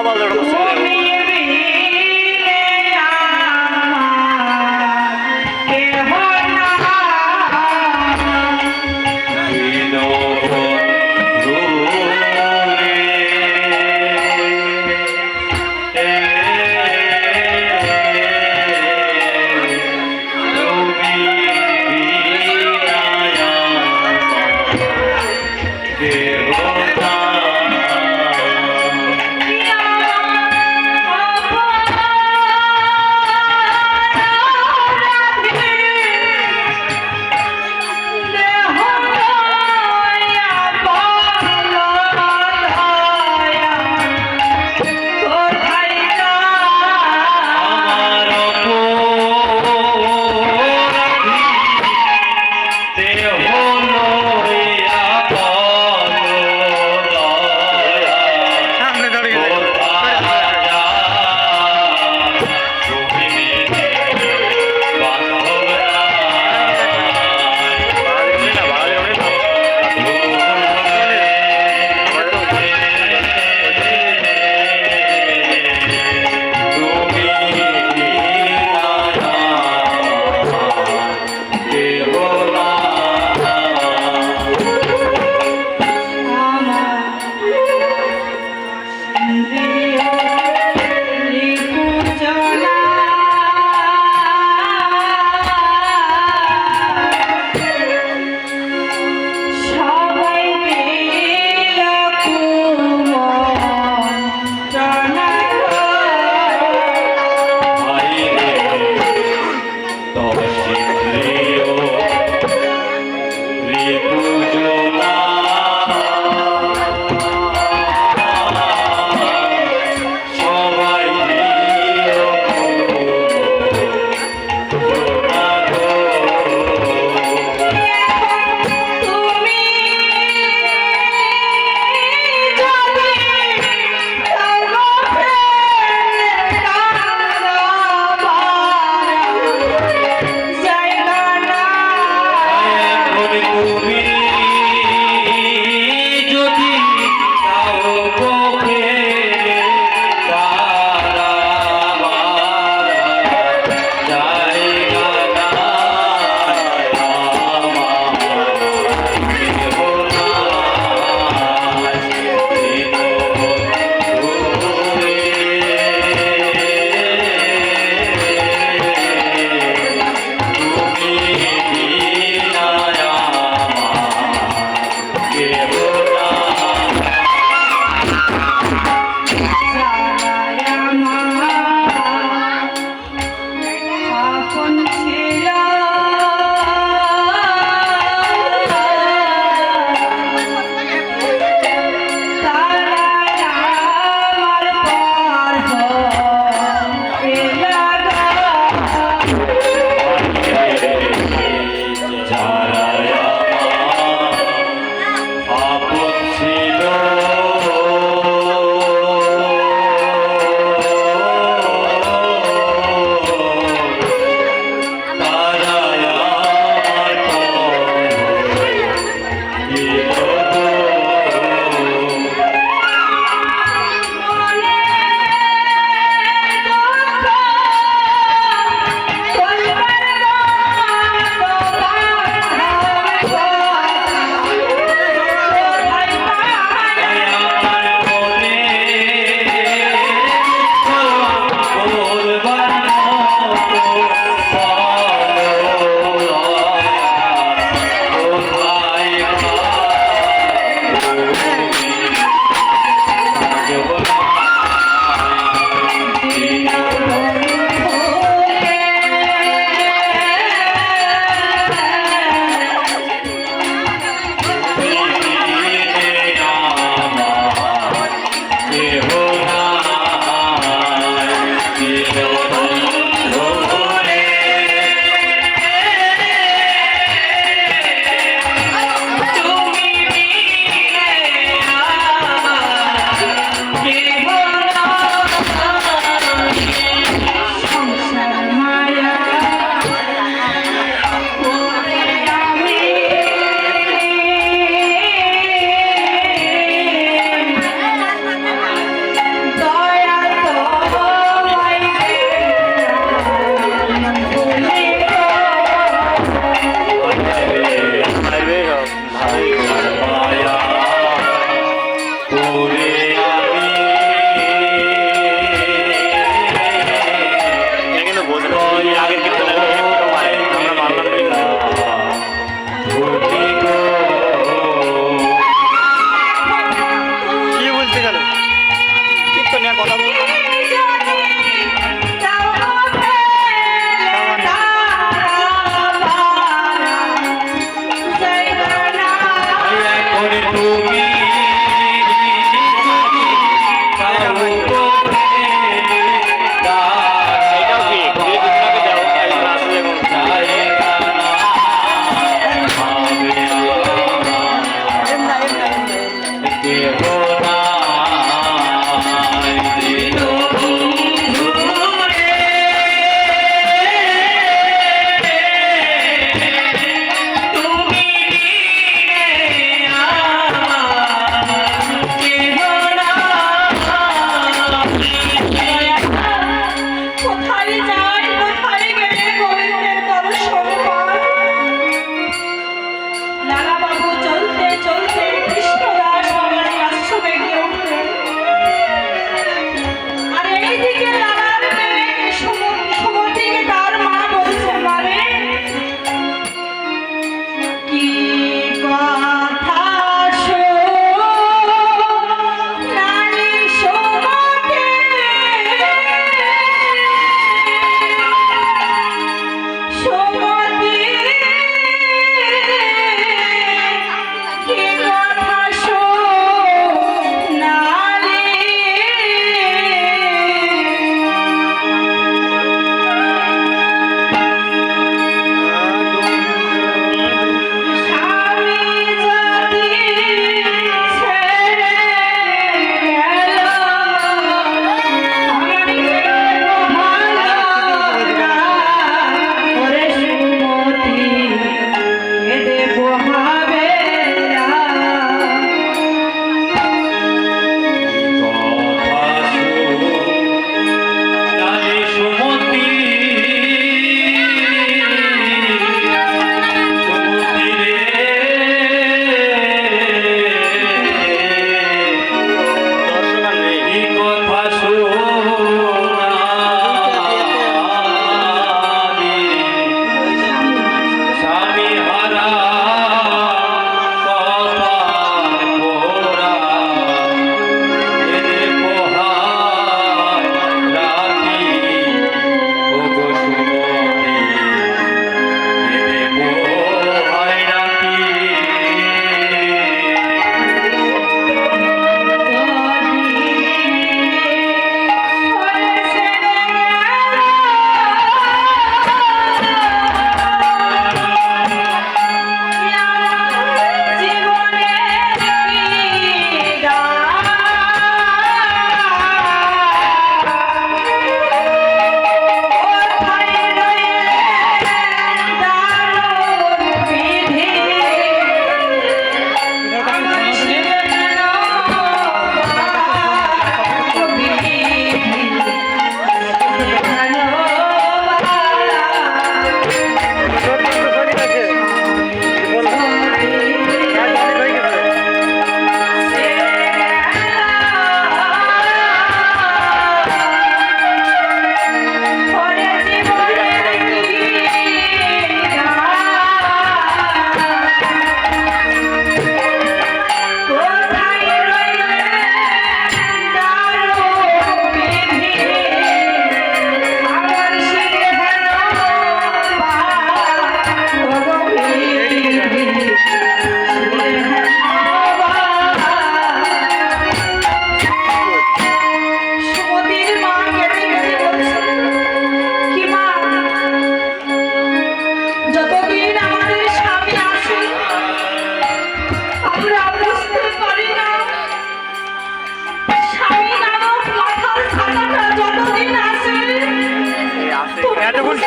সবার জন্য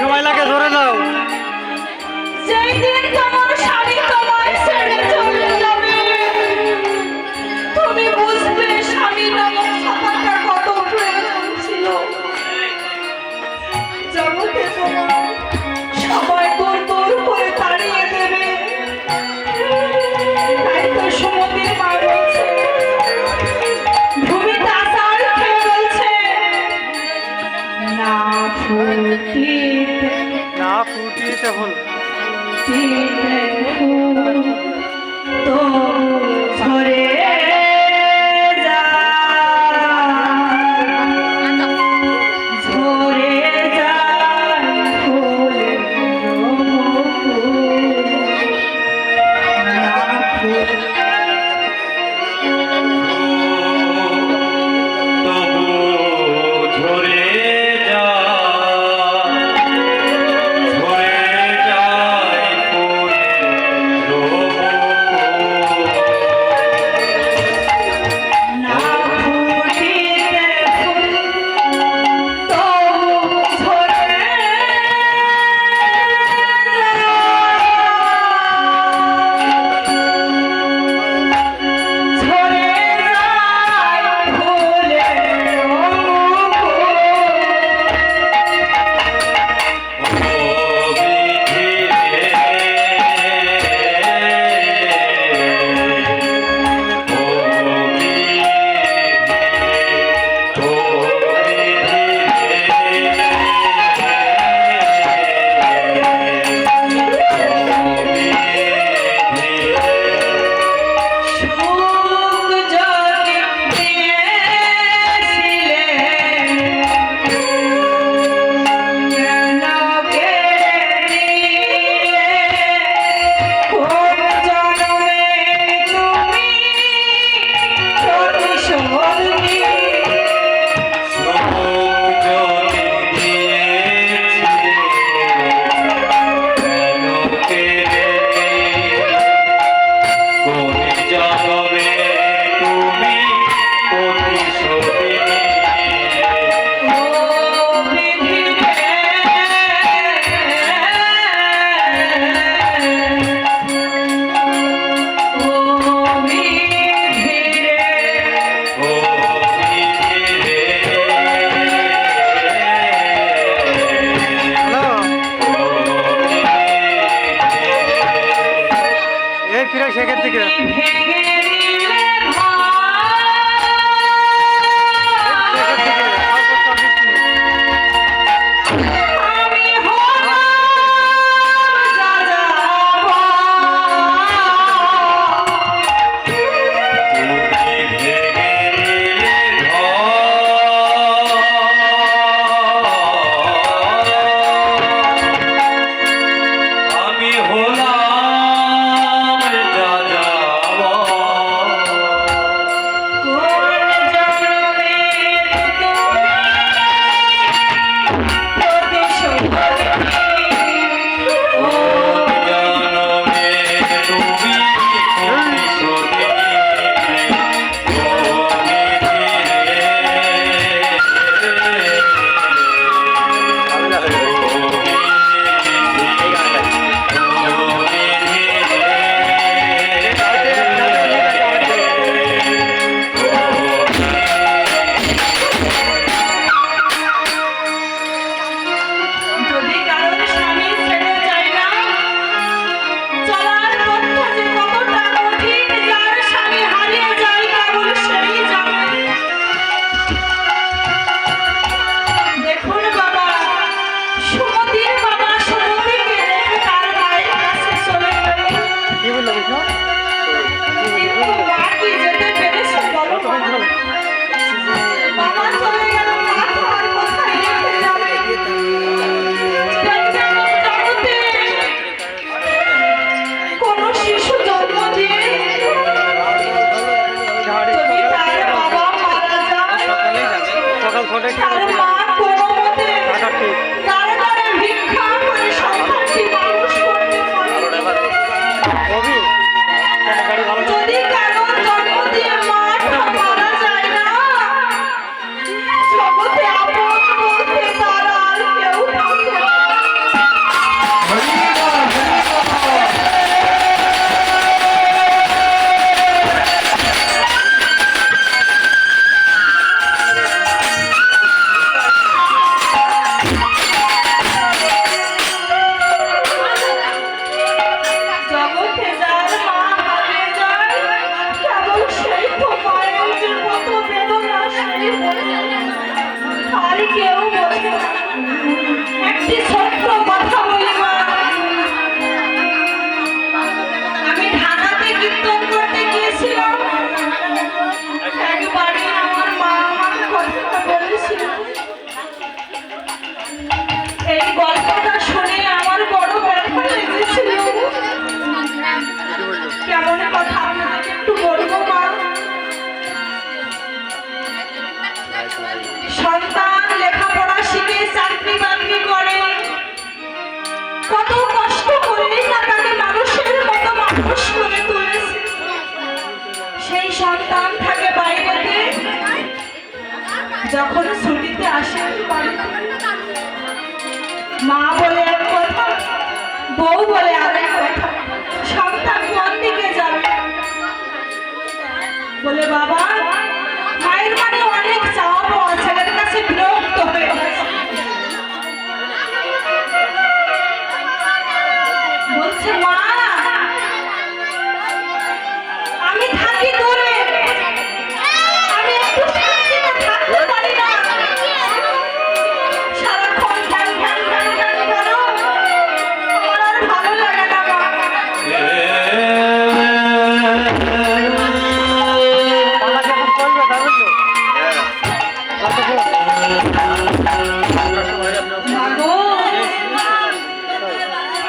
সময় লাগে ধরে নাও। যেই দিন তোমার স্বামী তোমায় ছেড়ে চলে যাবে তুমি বুঝবে স্বামী নামক কথাটা কত প্রয়োজন ছিল। জগতে তোমার সবাই দূর দূর করে তাড়িয়ে দেবে, তাই তো সমুদ্রের মা বলছে, ভূমি তাসার খেয়ে বলছে না ফুটিতে ফুটিতে বল সন্তান লেখাপড়া শিখে চাকরি বাকরি করে, কত কষ্ট করে না তাকে মানুষের মতো মানুষ করে তুলেছে। সেই সন্তান থাকে বাইরেতে, যখন ছুটিতে আসে বাড়িতে, মা বলে এক কথা, বউ বলে আরেক কথা। সন্তান কোন দিকে যাবে? বলে বাবা, মায়ের মানে অনেক চাওয়া পাওয়া, ছেলের কাছে বিরক্ত হয়ে গেছে। বলছে মা, আমি থাকি দূরে, আমি একটু শান্তিতে থাকতে পারি না। সারাক্ষণ ধ্যান ধ্যান ধ্যান ধ্যান করো, আমার আর ভালো লাগে না মা। মাগো,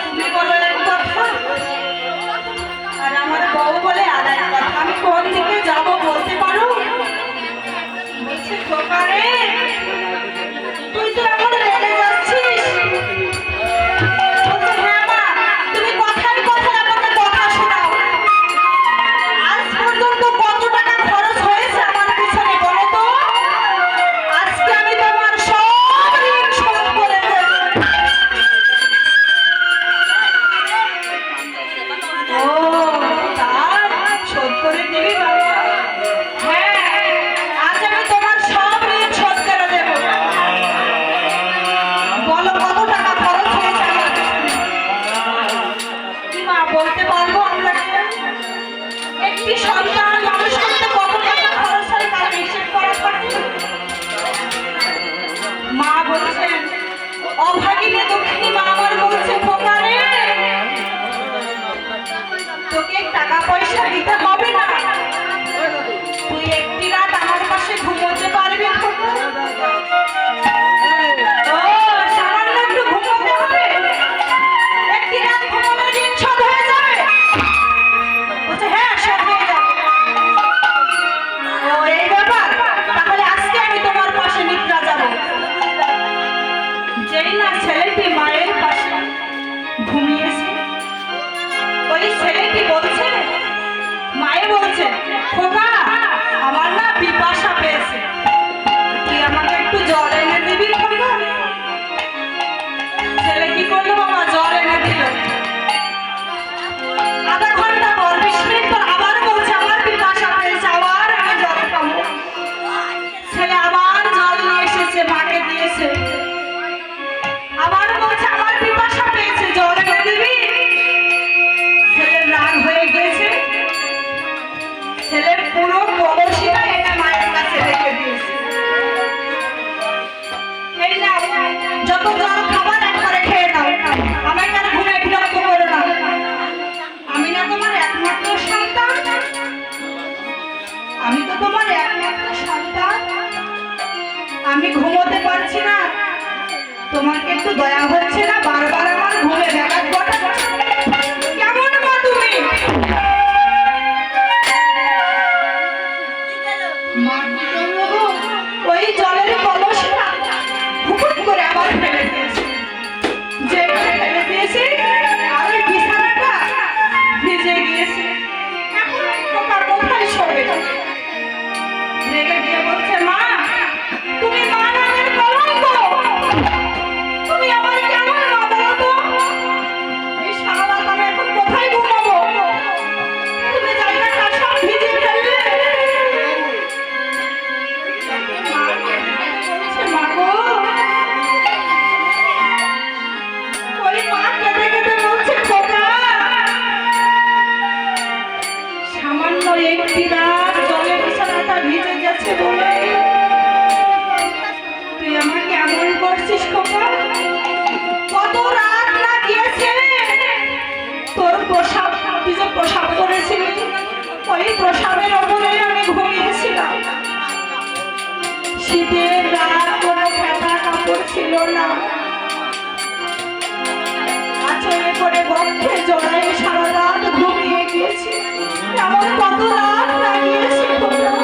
তুমি বলো এক কথা, আর আমার বউ বলে আর এক কথা। আমি কোন দিকে যাব বলতে পারো? বলছে খোকা রে, তুই তো এখন রেগে যাচ্ছিস। বলছে হ্যাঁ মা, তুমি কথায় কথায় আমাকে কথা শোনাও। আজ পর্যন্ত কত টাকা খরচ হয়েছে আমার পিছনে বলো তো? আজকে আমি তোমার সব ঋণ শোধ করে দেব। ও তাই, শোধ করে দিবি বাবা? হ্যাঁ, আজ আমি তোমার সব ঋণ শোধ করে দেব। বলো কত টাকা খরচ হয়েছে আমার পিছনে? কি মা বলতে পারবো আপনাকে? একটি সন্তান মানুষ করতে কত টাকা খরচ হয় তার হিসেব করা থাকে? মা বলছেন, অভাগিনী দুঃখিনী মা আমার বলছে খোকা রে, তোকে টাকা পয়সা দিতে হবে না, তুই একটি রাত আমার পাশে ঘুমোতে পারবি খোকা? ও সামান্য একটু ঘুমোতে হবে, একটি রাত ঘুমোলে ঋণ শোধ হয়ে যাবে? বলছে হ্যাঁ, শোধ হয়ে যাবে। ও এই ব্যাপার, তাহলে আজকে আমি তোমার পাশে নিদ্রা যাব। যেই না ছেলেটি মায়ের পাশে ঘুমিয়েছে, ওই ছেলেটি বলছে, মায়ে বলছে খোকা, আমার না পিপাসা পেয়েছে, তুই আমাকে একটু জল এনে দিবি খোকা? ছেলে কি করলো বাবা? জল এনে দিল। আধা ঘন্টা পর, 20 মিনিট পর আবার বলছে আমার পিপাসা পেয়েছে, আবার আমি জল খাবো। ছেলে আবার জল নিয়ে এসেছে, মাকে দিয়েছে, আবার বলছে আমার পিপাসা পেয়েছে, জল এনে দিবি? ছেলের রাগ হয়ে গেছে, ছেলে পুরো কলসিটা এনে মায়ের কাছে রেখে দিয়েছে। এই নাও, যত জল খাবার একবারে খেয়ে নাও, আমাকে আর ঘুমে বিরক্ত করো না। আমি না তোমার একমাত্র সন্তান? আমি তো তোমার একমাত্র সন্তান। আমি ঘুমোতে পারছি না, তোমাকে একটু দয়া হচ্ছে না? বারবার আমার ঘুমে ব্যাঘাত ঘটাচ্ছে। কেমন মা তুমি? মা কি করলো গো? ওই জলের কলসিটা হুকুট করে আবার ফেলে দিয়েছে। যে ফেলে দিয়েছে, আর ওই বিছানাটা ভিজে গিয়েছে। এখন ওই খোকা কোথায় শোবে? রেগে গিয়ে বলছে মা, তুমি মা নামের কলঙ্ক, তুমি আমার কেমন মা বলো তো? এই সারা রাত আমি এখন কোথায় ঘুমাবো? তুমি জায়গাটা সব ভিজে ফেললে। বলছে মা গো, ওই মা কেঁদে কেঁদে বলছে খোকা, সামান্য একটি রাত জলে বিছানাটা ভিজে গেছে বলে তুই আমাকে এমন করছিস খোকা? কত রাত না গিয়েছে তোর প্রসাব, তুই যে প্রসাব করেছিলি, ওই প্রসাবের ওপরে আমি ঘুমিয়েছিলাম। শীতের রাত, কোনো ফেটা কাপড় ছিল না, আঁচলে করে বক্ষে জড়াই সারা রাত ঘুমিয়ে গিয়েছি। এমন কত রাত লাগিয়েছি খোকা।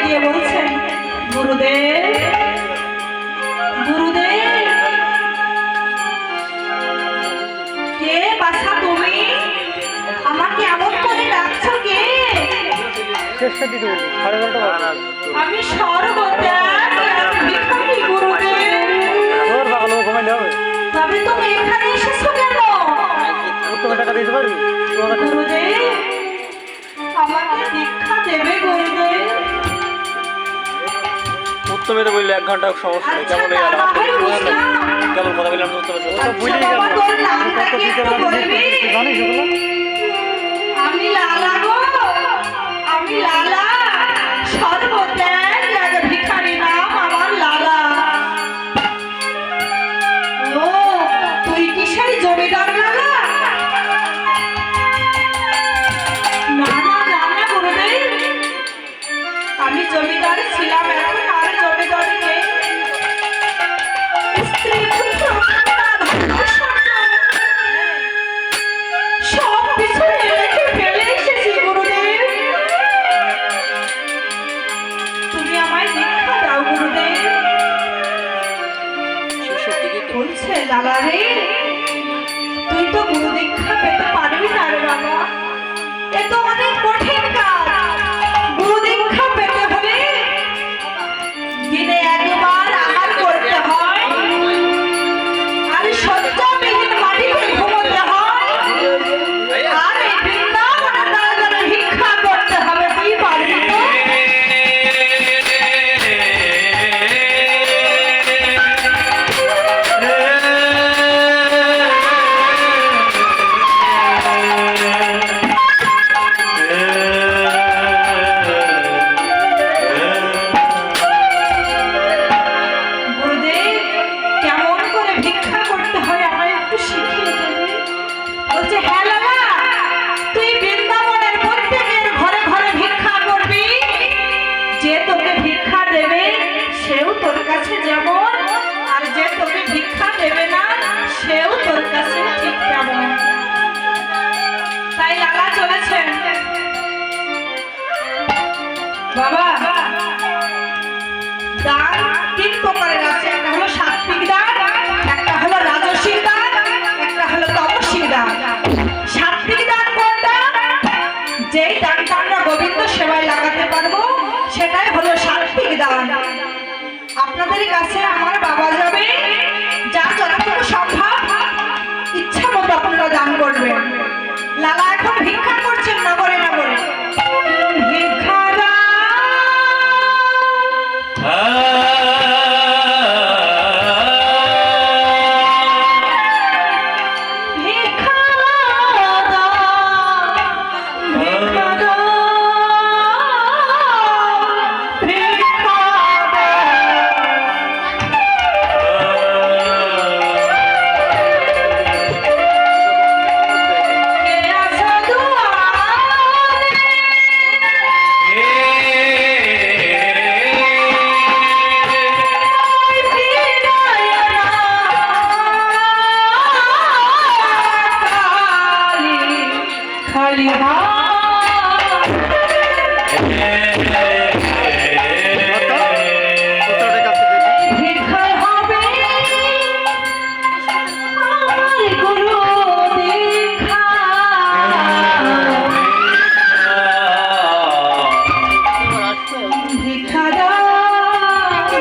দিয়ে বলছেন, গুরুদেব গুরুদেব, কে বাছা তুমি? আমাকে এমন করে ডাকছো কে? আমি সর্বত্যাগ ভিখারি গুরুদেব। তবে তুমি এখানে এসেছো কেন? গুরুদেব, আমাকে দীক্ষা দেবে গুরুদেব? উত্তমে তো বললে 1 ঘন্টা সমস্যা নেই, কেমন কেমন কথা বললাম উত্তমে আমি লালা গো, আমি লালা, সর্বত্যাগ ভিখারি নাম আমার লালা। ও, তুই কি সেই জমিদার লালা? না না না না গুরুদেব, আমি জমিদার ছিলাম, এখন আর জমিদার নেই। স্ত্রী পুত্র সব কিছু রেখে ফেলে এসেছি গুরুদেব। তুমি আমায় দীক্ষা দাও গুরুদেব। বলছে, লালা রে, তুই তো গুরু দীক্ষা পেতে পারবি না রে বাবা, এ তো অনেক কঠিন কাজ। গুরু দীক্ষা পেতে হলে দিনে 1 বার আহার করতে হয়, আর শয্যাবিহীন মাটিতে ঘুমোতে হয়, আর এই বৃন্দাবনে দ্বারা দ্বারা ভিক্ষা করতে হবে। তুই পারবি তো? গুরুদেব, কেমন করে ভিক্ষা করতে হয় আমায় একটু শিখিয়ে দেবে? বলছে, হ্যাঁ লালা, তুই বৃন্দাবনের প্রত্যেকের ঘরে ঘরে ভিক্ষা করবি। যে তোকে ভিক্ষা দেবে সেও তোর কাছে যেমন, আর যে তোকে ভিক্ষা দেবে না সেও তোর কাছে ঠিক তেমন। তাই লালা চলেছেন। বাবা, দান 3 প্রকারের আছে, একটা হলো সাত্বিক দান, একটা হলো রাজসিক দান, একটা হলো তামসিক দান। সাত্বিক দান কোনটা? যেই দানটা আমরা গোবিন্দ সেবায় লাগাতে পারবো সেটাই হলো সাত্বিক দান। আপনাদের কাছে আমার বাবা যাবে, যা যতটুকু সম্ভব ইচ্ছা মতো আপনারা দান করবেন। লালা এখন ভিক্ষা করছেন নগরে নগরে। ভিক্ষা দান, ভিক্ষা দান, ভিক্ষা দান, ভিক্ষা দান। কে আছো দুয়ারে? খালি ভিক্ষায় হবে আমার গুরু দীক্ষা। ভিক্ষা দাও,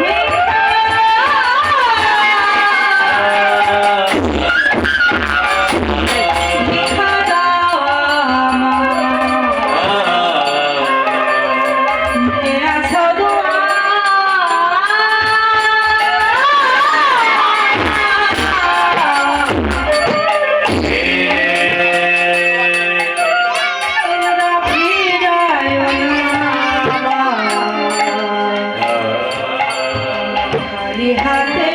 ভিক্ষা ভিক্ষা দাও আমার। কে আছো দুয়ারে? ফিরায় না খালি হাতে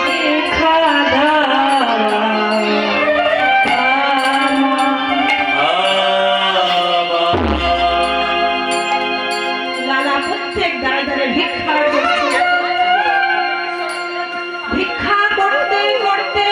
ভিক্ষা দাও লালা প্রত্যেক দ্বারে দ্বারে ভিক্ষা করছে। ভিক্ষা করতে করতে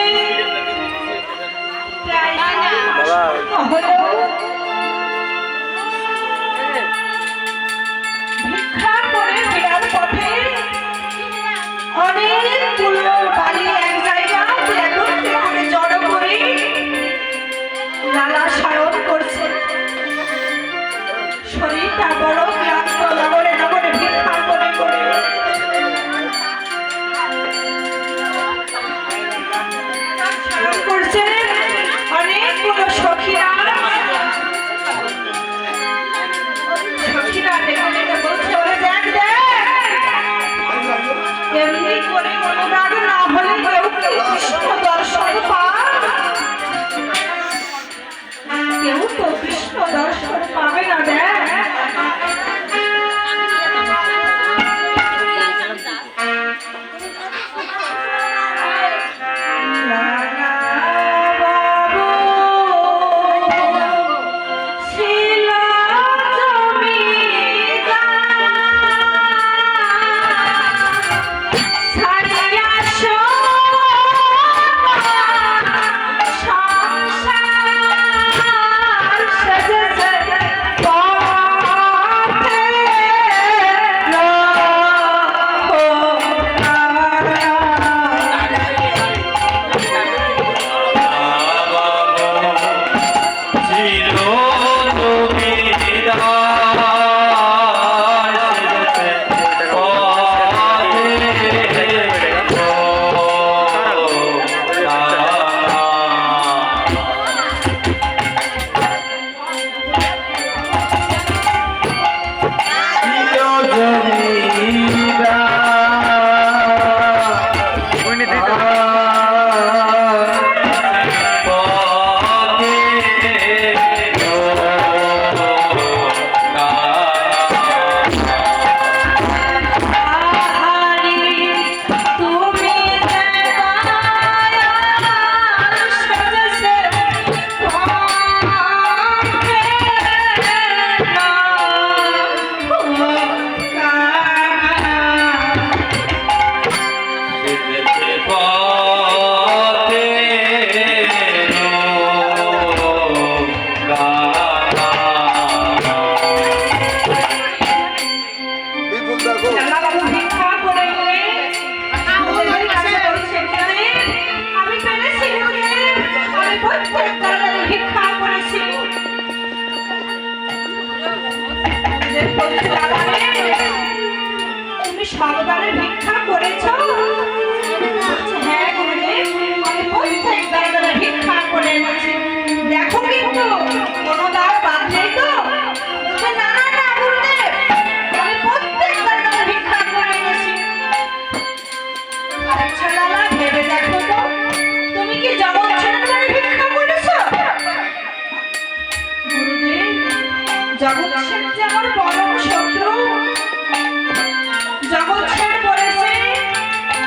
প্রত্যেক কারণে ভিক্ষা করেছি। তুমি সর্বদারে ভিক্ষা করেছো? হ্যাঁ গুরুদেব, আমি প্রত্যেক কারণে ভিক্ষা করে এনেছি। দেখো কিন্তু কোনো দাও বাদ নেই তো? বলছে, না না না গুরুদেব, আমি প্রত্যেক কারণে ভিক্ষা করে এনেছি। আচ্ছা লালা, ভেবে দেখো তো, তুমি কি জগৎ ছেড়ে করে ভিক্ষা করেছো? গুরুদেব, জগৎ ছেড়ে যে আমার পরম শত্রু। জগৎ ছেড়ে বলেছে,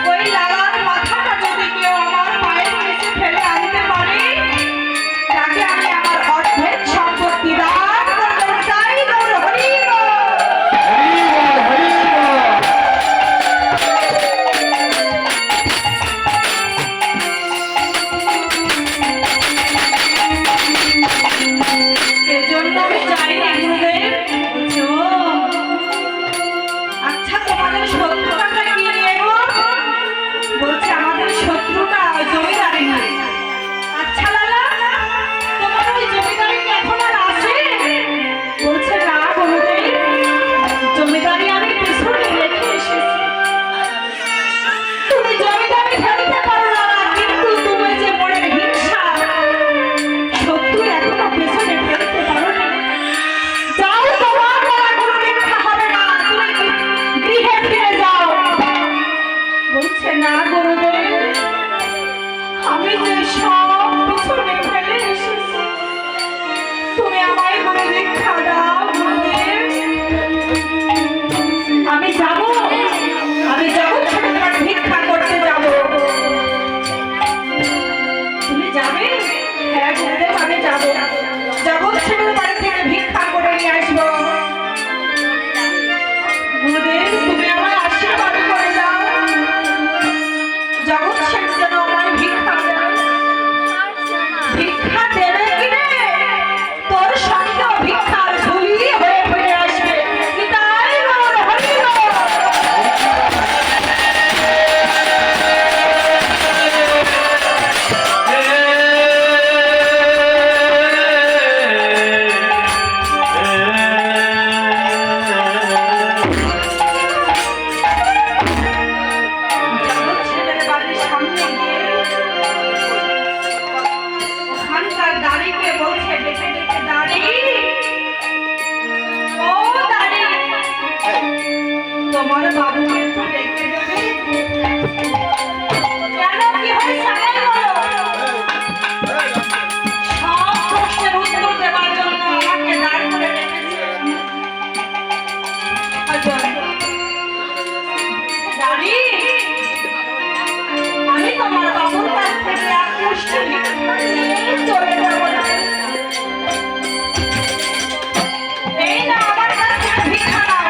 ওই লালার মাথাটা যদি কেউ আমার পায়ের নিচে ফেলে আনতে পারে, তাকে আমি আমার অর্ধেক সম্পত্তি দান করব। তাই গৌর হরি বল। এজন্য আমি চাই না গুরুদেব। বলছো, আচ্ছা তোমাদের শত্রুটা কি নিয়ে গো? বলছে আমাদের শত্রুটা জমিদারি নিয়ে। আচ্ছা লালা, তোমার ওই জমিদারি কি এখন আর আছে? বলছে, না গুরুদেব, জমিদারি আমি পিছনে রেখে এসেছি। তুমি জমিদারি ফেলতে পারো না, কিন্তু তুমি যে মনের হিংসা, শত্রু এখনো পেছনে ফেলতে পারো না। যাও, তোমার দ্বারা কোনো রক্ষা হবে না, তুমি গৃহে ফিরে যাও। বলছে, না গুরুদেব, আমি যে সব পিছনে ফেলে এসেছি, তুমি আমায় কোনো রক্ষা দাও গুরুদেব। আমি যাব, আমি জগৎ ছেড়ে তোমার ভিক্ষা করতে যাব। তুমি যাবে? হ্যাঁ গুরুদেব, আমি যাব। জগৎ ছেড়ে বাড়ি থেকে ভিক্ষা করে নিয়ে আসবো। গুরুদেব, তুমি আমায় আশীর্বাদ করে দাও, জগৎ ছেড়ে যেন আমায় ভিক্ষা দেয়। ভিক্ষা দেবে কি রে? তোর সঙ্গেও ভিক্ষার ঝুলি হয়ে ফিরে আসবে। কি তাই গৌর হরি বল। জগৎ ছেলের বাড়ির সামনে গিয়ে ওখানকার দাঁড়িয়ে বলছে, ডেকে ডেকে, দাঁড়ি, ও দাঁড়ি, তোমার বাবুকে একটু ডেকে দেবে? কেন, কি হয়েছে আমায় বলো। সব প্রশ্নের উত্তর দেওয়ার জন্য আমাকে দাঁড় করে রেখেছে। দাঁড়ি, আমি তোমার বাবুর কাছ থেকে এক মুষ্টি ভিক্ষা নিয়ে চলে যাবো না। এই না, আমার কাছ থেকে ভিক্ষা নাও।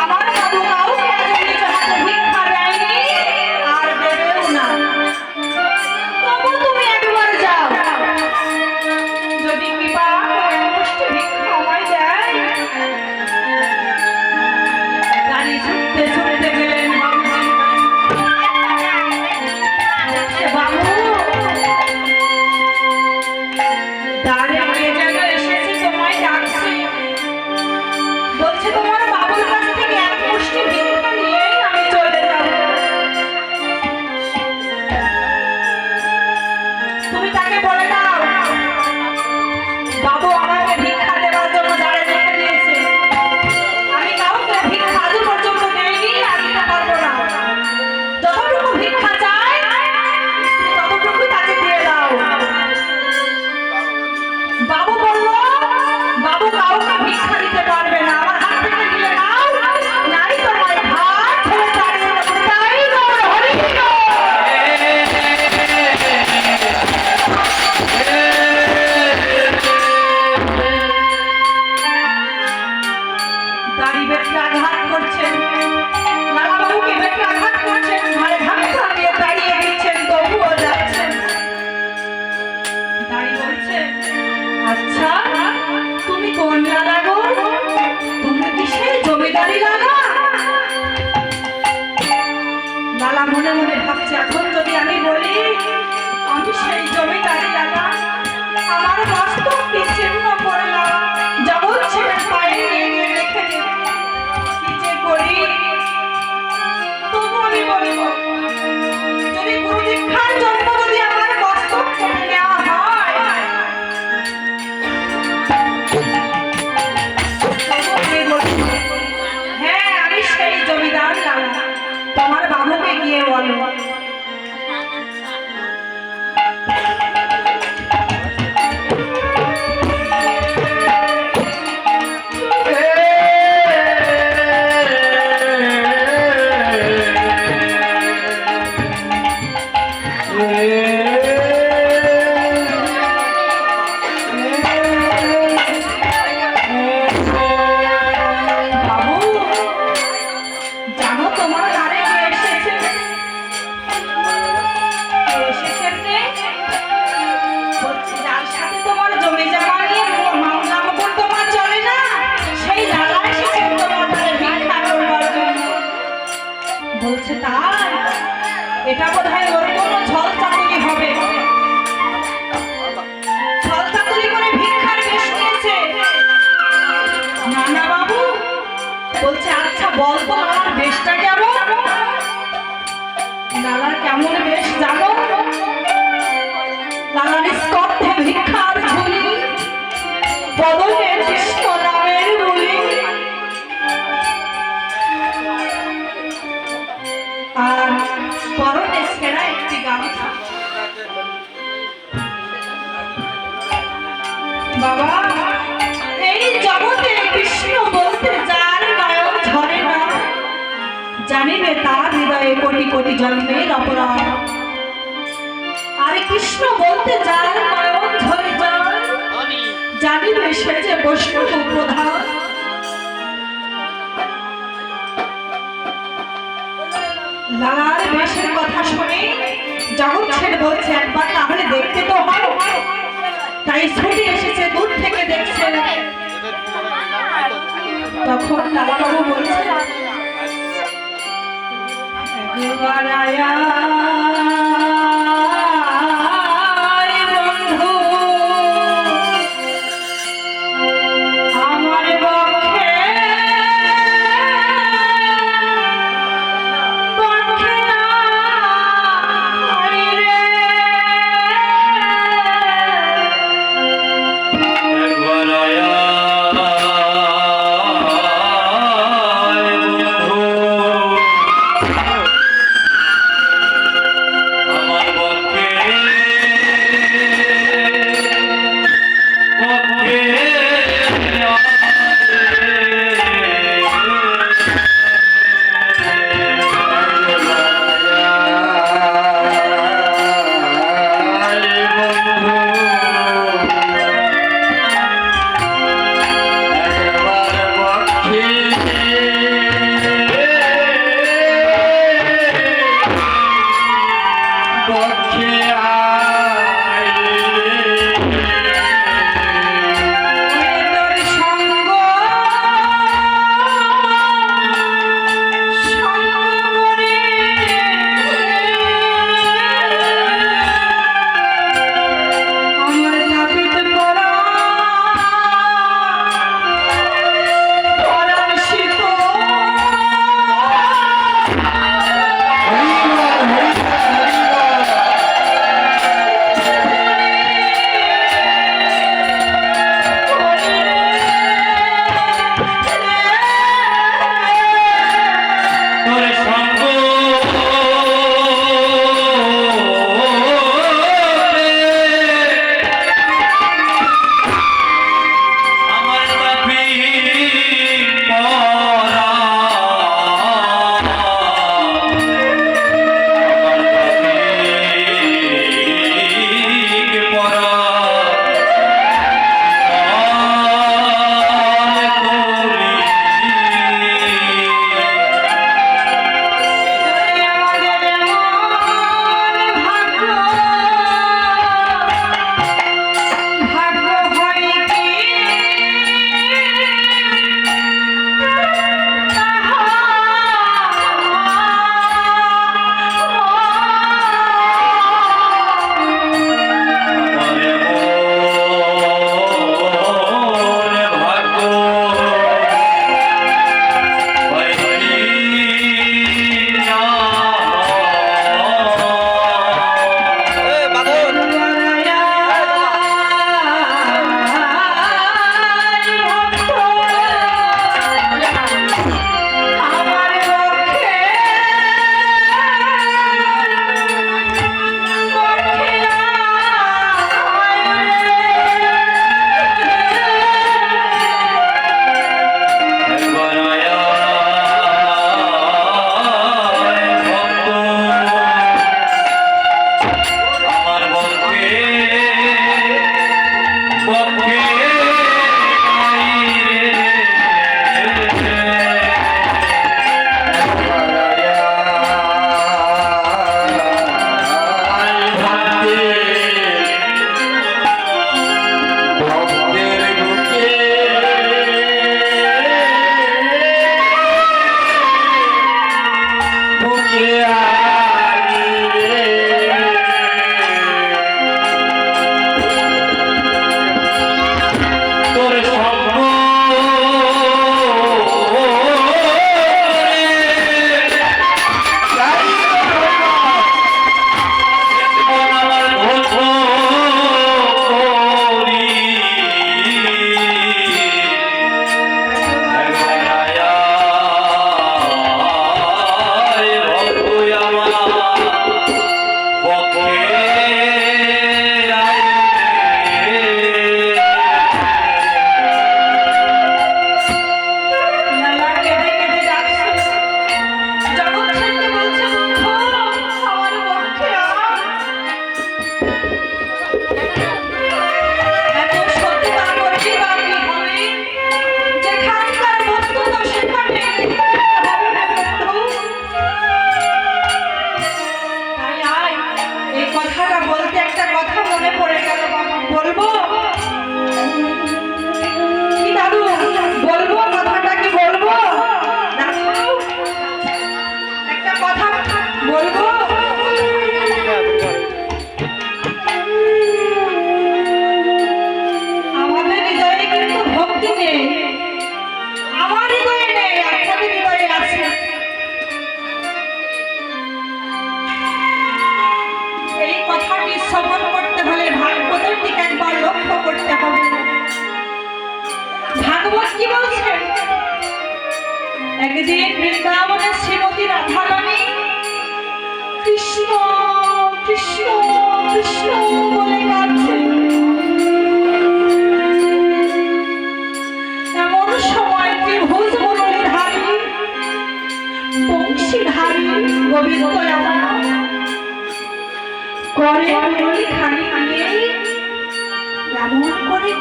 আমার বাবু কাউকে আজ নিজ হাতে ভিক্ষা দেয়নি, আর দেবেও না। তবু তুমি একবার যাও, যদি কৃপা করে এক মুষ্টি ভিক্ষা আমায় দেয়। গাড়ি ছুটতে ছুটতে গেলেন বাবুজির কাছে। বাবু, দাঁড়িয়ে যেন এসেছি, তোমায় ডাকছি। বলছে, তোমার বাবুর কাছ থেকে এক মুষ্টি ভিক্ষা নিয়ে আমি চলে যাব। তুমি তাকে বলে দাও, বাবু আমাকে ভিক্ষা দেওয়ার জন্য দাঁড়িয়ে রেখে দিয়েছে। আমি কাউকে ভিক্ষা আজ পর্যন্ত দেইনি, আর দিতে পারবো না। যতটুকু ভিক্ষা চাই, ততটুকু তাকে দিয়ে দাও। বাবু বলল, বাবু কাউকে ভিক্ষা দিতে পারবে না, আমার হাত থেকে নিয়ে নাও, নাই তোমার হাত ধরে দাঁড়িয়ে দেবো। তাই গৌর হরি বল। বাবা এই জগতে কৃষ্ণ বলতে যার নয়ন ঝরে না জানিবে তার হৃদয়ে কোটি কোটি জন্মের অপরাধ আর কৃষ্ণ বলতে যার নয়ন ঝরে যায় জানিবে সে যে বৈষ্ণব প্রধান লালার বেশের কথা শুনে জগৎ ছেড়ে বলছে একবার তাহলে দেখতে তো হয় তাই ছুটে এসেছে দূর থেকে দেখছে তখন লালাবাবু বলছে একবার আয়া বন্ধু আমার বক্ষে বক্ষে আয় রে একবার আয়া বন্ধু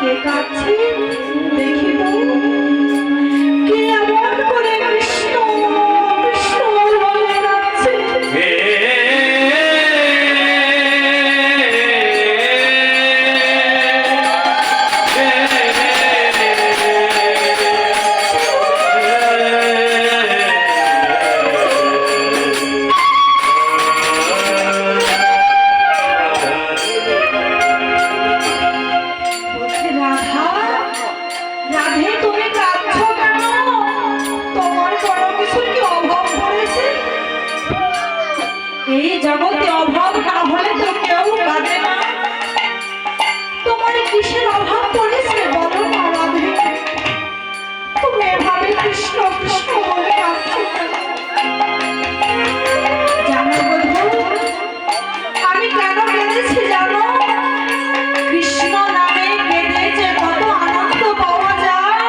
কে কাছে দেখি তো কে এমন করে কৃষ্ণ কৃষ্ণ বলে যাচ্ছে বলছে, রাধা রাধে তুমি কাঁদছো কেন? তোমার কোনো কিছুর কি অভাব পড়েছে? এই জগতে অভাব না হলে তো কেউ কাঁদে না। তোমার কিসের অভাব পড়েছে বলো না রাধে? তুমি এভাবে কৃষ্ণ কৃষ্ণ বলে কাঁদছো কেন? জানো বন্ধু, আমি কেন কেঁদেছি জানো? কৃষ্ণ নামে কেঁদে যে কত আনন্দ পাওয়া যায়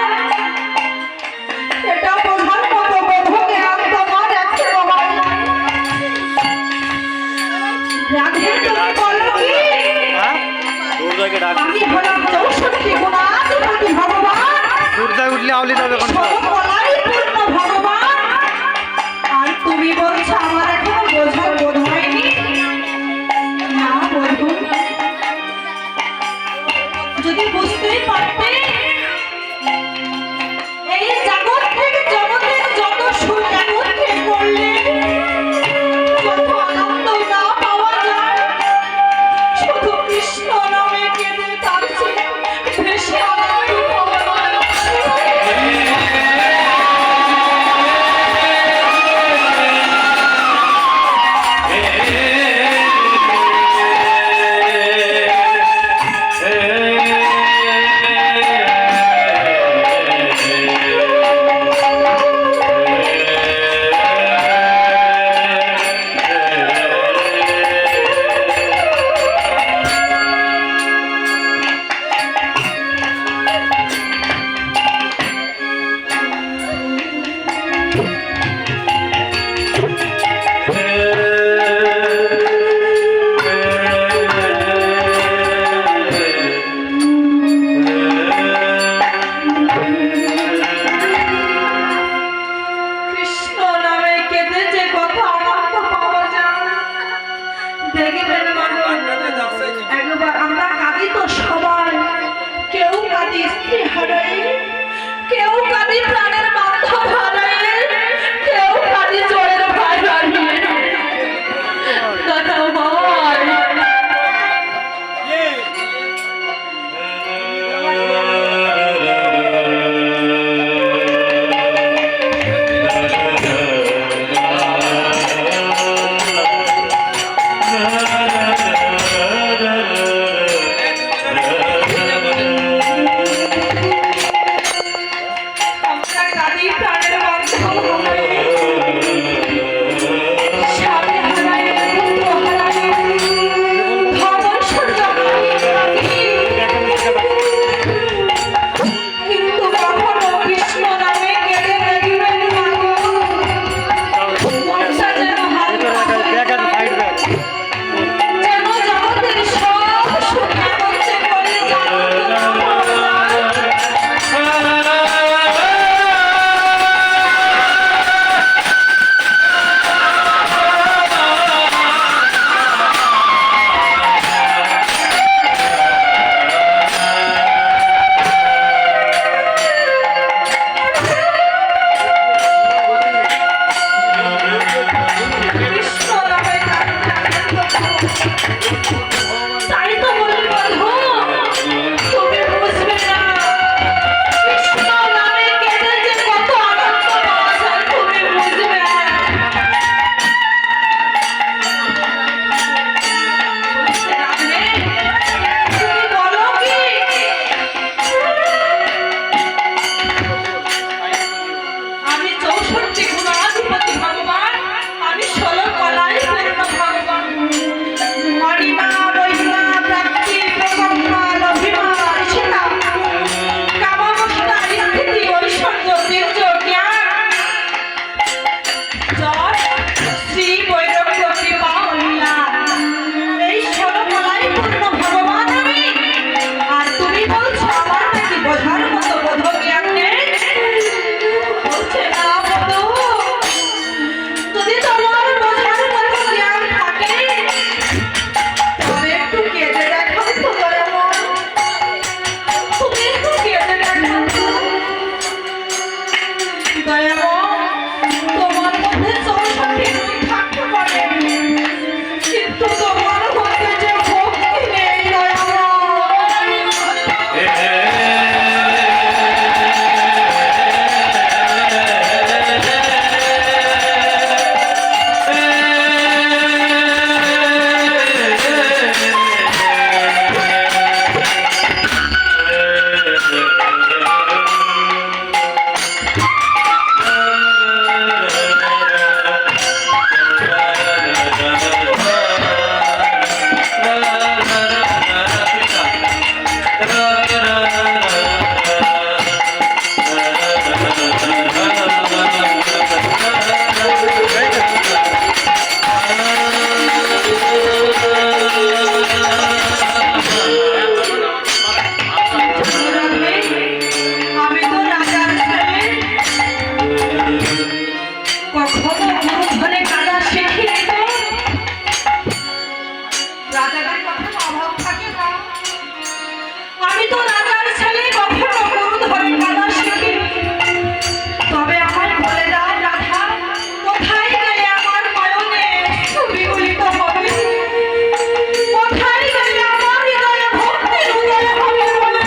এটা বোঝার মতো বন্ধু জ্ঞান তোমার এখনো হয়নি। রাধে তুমি বলো কি? দুর্গাকে ডাক আমি হলাম 64 গুণাধিপতি ভগবান, দুর্গায় উঠলে আউলি যাবে কোন সর্বকলাই পূর্ণ ভগবান। আর তুমি বলছো আমার এখনো বোঝার বোধ হয়নি? না বন্ধু, যদি বুঝতেই পারতে এই জগৎ থেকে জগতের যত সুখ একত্রে করলে যত আনন্দ না পাওয়া যায়, শুধু কৃষ্ণ নামে কেঁদে তার চেয়ে বেশি আনন্দ পাওয়া যায়। কৃষ্ণ নামে কেঁদে যে কত আনন্দ পাওয়া যায় দেখবেন মানুষ। একবার আমরা কাঁদি তো সবাই, কেউ কাঁদি স্ত্রী হারাই, কেউ কাঁদি প্রাণের বান্ধব হারাই, কেউ কাঁদি জোরের ভাই হারিয়ে। দাদা ভাই আমরা কাঁদি প্রাণের বান্ধব হারাই, স্বামী হারাই, পুত্র হারাই, ধন জমাই রাখি। কিন্তু কখনো কৃষ্ণ নামে কেঁদে দেখবেন না গো। মনটা যেন হালকা হয়ে যায়, যেন জগতের সব সুখ একত্রে করে যে আনন্দ না পাওয়া যায়। কৃষ্ণ নামে তাই তো বলি বন্ধু,